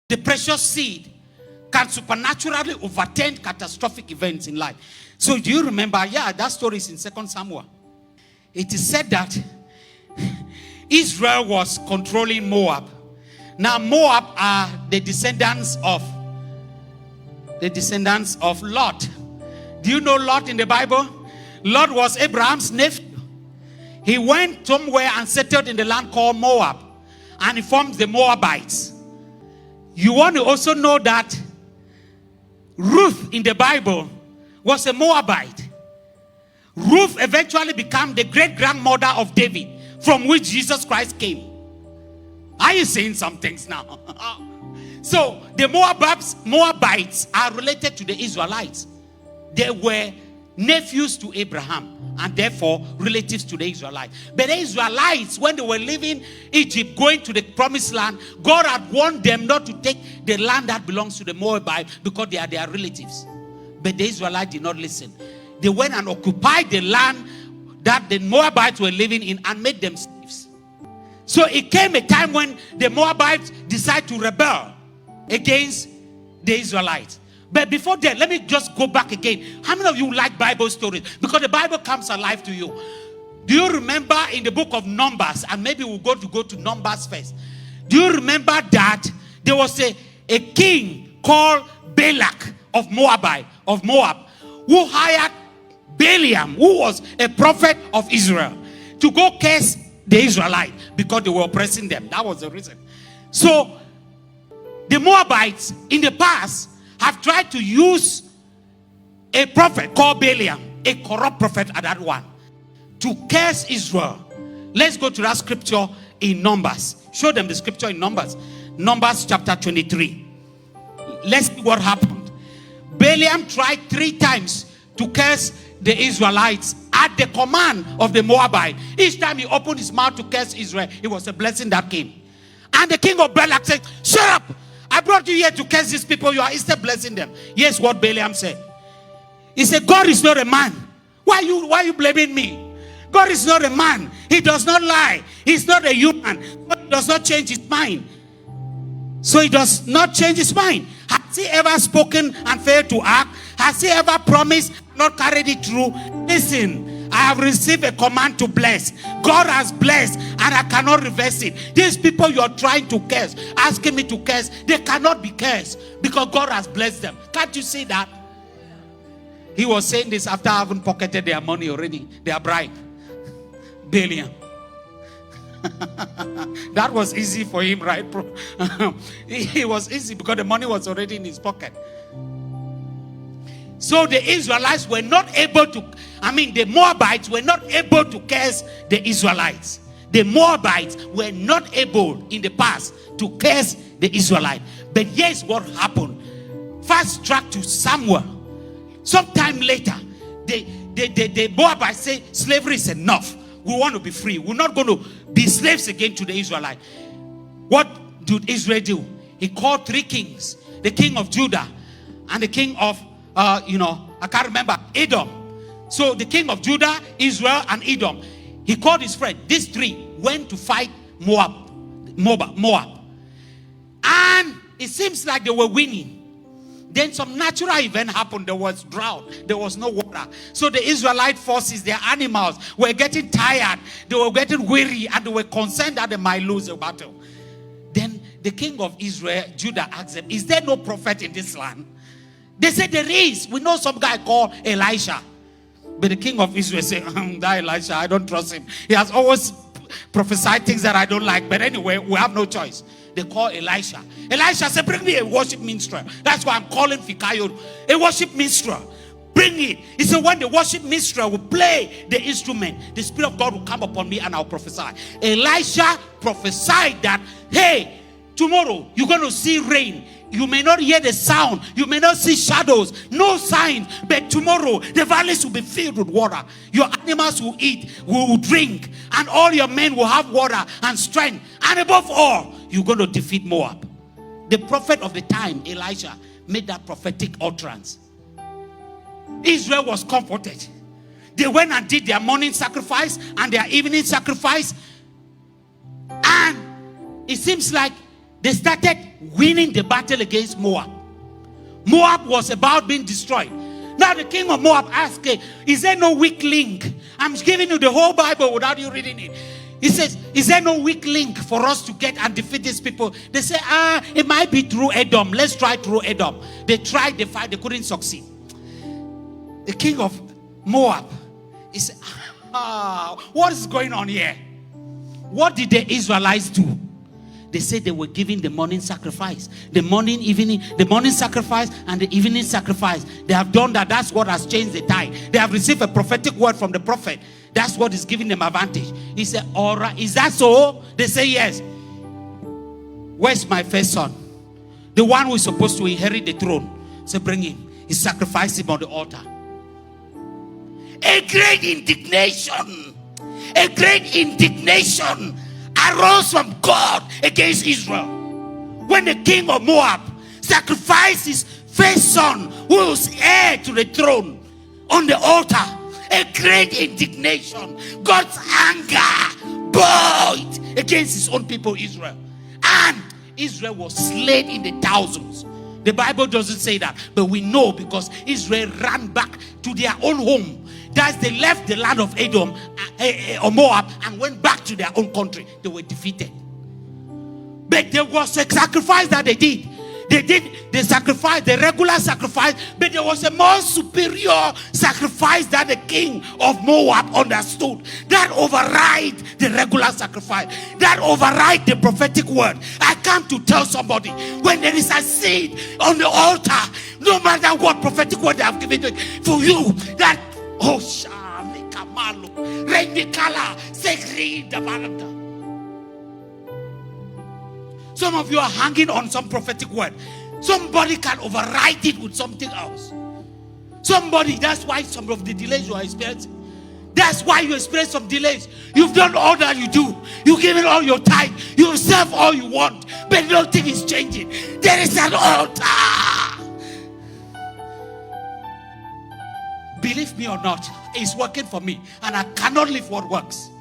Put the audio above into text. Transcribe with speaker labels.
Speaker 1: the precious seed can supernaturally overturn catastrophic events in life. So do you remember? Yeah, that story is in 2 Samuel. It is said that Israel was controlling Moab. Now Moab are the descendants of Lot. Do you know Lot in the Bible? Lot was Abraham's nephew. He went somewhere and settled in the land called Moab, and he formed the Moabites. You want to also know that Ruth in the Bible was a Moabite. Ruth eventually became the great-grandmother of David, from which Jesus Christ came. Are you saying some things now? So the Moabites are related to the Israelites. They were nephews to Abraham and therefore relatives to the Israelites. But the Israelites, when they were leaving Egypt, going to the promised land, God had warned them not to take the land that belongs to the Moabites because they are their relatives. But the Israelites did not listen. They went and occupied the land that the Moabites were living in and made them slaves. So it came a time when the Moabites decided to rebel against the Israelites. But before that, let me just go back again. How many of you like Bible stories? Because the Bible comes alive to you. Do you remember in the book of Numbers, and maybe we'll go to Numbers first. Do you remember that there was a king called Balak of Moab, who hired Balaam, who was a prophet of Israel, to go curse the Israelites because they were oppressing them. That was the reason. So the Moabites in the past have tried to use a prophet called Balaam, a corrupt prophet at that one, to curse Israel. Let's go to that scripture in Numbers. Show them the scripture in Numbers. Numbers chapter 23. Let's see what happened. Balaam tried 3 times to curse the Israelites at the command of the Moabite. Each time he opened his mouth to curse Israel, it was a blessing that came. And the king of Balak said, "Shut up! I brought you here to curse these people. You are instead blessing them." Here's what Balaam said. He said, "God is not a man. Why are you blaming me? God is not a man. He does not lie. He's not a human. God does not change his mind." So he does not change his mind. Has he ever spoken and failed to act? Has he ever promised, not carried it through? Listen, I have received a command to bless. God has blessed and I cannot reverse it. These people you are trying to curse, asking me to curse, they cannot be cursed because God has blessed them. Can't you see that? He was saying this after having pocketed their money already, their bribe. Balaam. That was easy for him, right? It was easy because the money was already in his pocket. So the Israelites were not able to, the Moabites were not able to curse the Israelites. The Moabites were not able in the past to curse the Israelites. But here's what happened. Fast track to Samuel. Sometime later, the Moabites say slavery is enough. We want to be free. We're not going to be slaves again to the Israelites. What did Israel do? He called 3 kings. The king of Judah and the king of, I can't remember, Edom. So the king of Judah, Israel, and Edom. He called his friend. These 3 went to fight Moab. And it seems like they were winning. Then some natural event happened. There was drought. There was no water. So the Israelite forces, their animals, were getting tired. They were getting weary and they were concerned that they might lose the battle. Then the king of Israel, Judah, asked them, "Is there no prophet in this land?" They said, "There is. We know some guy called Elisha." But the king of Israel said, "That Elisha, I don't trust him. He has always prophesied things that I don't like. But anyway, we have no choice." They call Elisha. Elisha said, "Bring me a worship minstrel." That's why I'm calling Fikayo a worship minstrel. Bring it. He said, when the worship minstrel will play the instrument, the Spirit of God will come upon me and I'll prophesy. Elisha prophesied that, hey, tomorrow you're going to see rain. You may not hear the sound. You may not see shadows. No signs. But tomorrow the valleys will be filled with water. Your animals will eat, will drink. And all your men will have water and strength. And above all, you're going to defeat Moab. The prophet of the time, Elisha, made that prophetic utterance. Israel was comforted. They went and did their morning sacrifice and their evening sacrifice. And it seems like they started winning the battle against Moab. Moab was about being destroyed. Now the king of Moab asked, is there no weak link? I'm giving you the whole Bible without you reading it. He says, is there no weak link for us to get and defeat these people? They say, it might be through Edom. Let's try through Edom. They tried, they fight, they couldn't succeed. The king of Moab, he said, what is going on here? What did the Israelites do? They said they were giving the morning sacrifice. The morning sacrifice and the evening sacrifice. They have done that. That's what has changed the tide. They have received a prophetic word from the prophet. That's what is giving them advantage. He said, all right, is that so? They say, yes. Where's my first son? The one who is supposed to inherit the throne. So bring him. He sacrificed him on the altar. A great indignation arose from God against Israel when the king of Moab sacrificed his first son, who was heir to the throne, on the altar. A great indignation, God's anger boiled against his own people Israel, and Israel was slain in the thousands. The Bible doesn't say that, but we know because Israel ran back to their own home. That's they left the land of Edom or Moab and went back to their own country. They were defeated. But there was a sacrifice that they did. They sacrificed the regular sacrifice, but there was a more superior sacrifice that the king of Moab understood. That override the regular sacrifice. That override the prophetic word. I come to tell somebody, when there is a seed on the altar, no matter what prophetic word they have given to for you, that some of you are hanging on some prophetic word. Somebody can override it with something else. That's why some of the delays you are experiencing. That's why you experience some delays. You've done all that you do. You've given all your time. You serve all you want. But nothing is changing. There is an altar. Believe me or not, it's working for me. And I cannot live what works.